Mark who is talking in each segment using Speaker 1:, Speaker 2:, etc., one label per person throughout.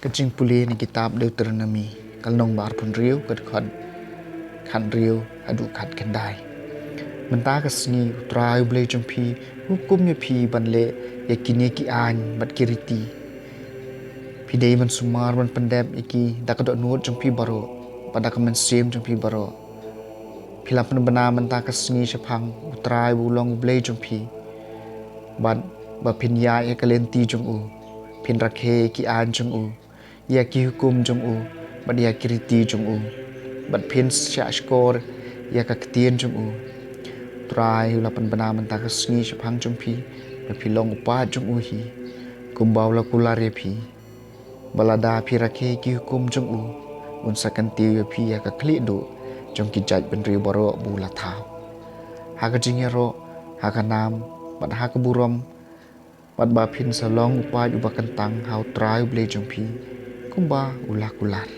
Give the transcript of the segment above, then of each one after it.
Speaker 1: JINGPULE ni kitab DEWTERONOMI kalnong bar pun riu kat kan riu adu kat kendai menta ka Sngi utrai ble jumpi hukum ya pi banle ya kini ki an bat kiriti pidei man sumar man pendep iki dakadok nuot jumpi baro pada ka mensem jumpi baro pila pen bena menta ka Sngi shapang utrai bulong ble jumpi bat ba pinya ya kalenti jungu pin rakhe ki an jungu ya ki hukum jungu bat ya kiriti jungu bat pin sya skor ya ka ktien jungu trai lapan bena menta ka Sngi shapang jumpi ba pilong upa jungu hi kumbau la kulare pi balada pi rakhe ki hukum jungu un sakanti ya pi ya ka kli do jong ki jaj ben ri baro bula thau ha ka jingero ha ka nam bat ha ka burom bat ba pin salong upa uba kentang hau trai ble jumpi kumba ulah kular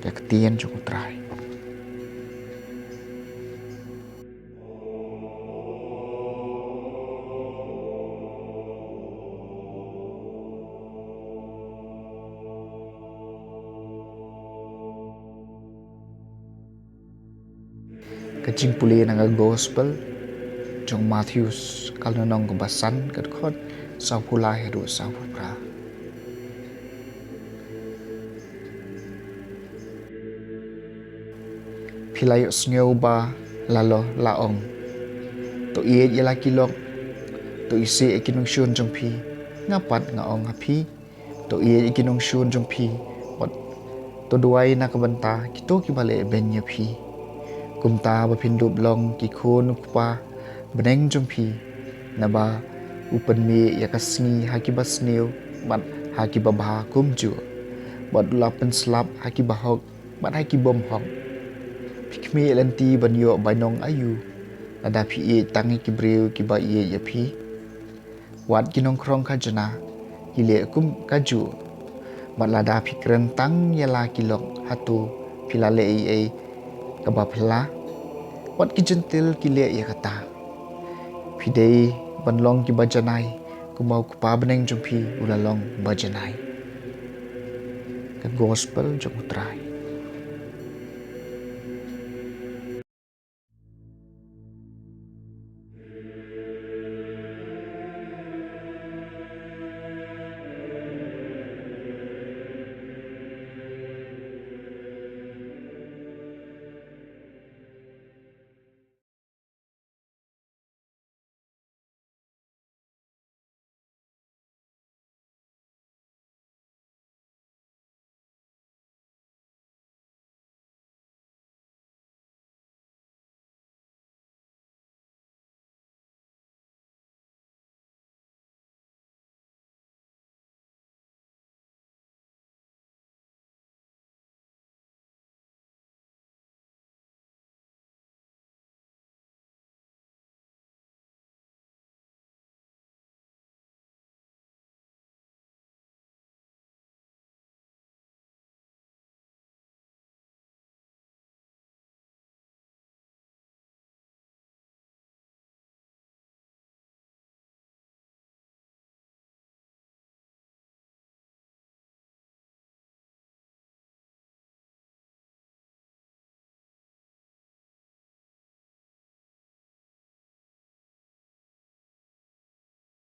Speaker 1: ya ketien jong trai JINGPULE nanga gospel jong MATHEUS kalau nong kebasan kat khot sau pula heru sau pra Pilayok Sngi ba lalo laong to iet yala kilok to isi ikinong syun jong pi ngapat ngaong api to iet ikinong syun jong pi wat to duai na kabanta kito kibale benya pi kumta ba pindup long ki khon kupa beneng jong pi naba upan mi ya ka Sngi haki basneu bat haki babha kumju bat lapen slap haki bahok bat haki bom hok pikmi lenti banyo Banyngkong ayu ada pi e tangi ki breu ki ba ye ya pi wat kinong krong kajana hile kum kaju bat lada pi kerentang yala kilok hatu pilale e kabapla wat ki jentil ki le ya kata pidei banlong ki bajanai kumau kupa beneng jumpi ulalong bajanai ka gospel jong utrai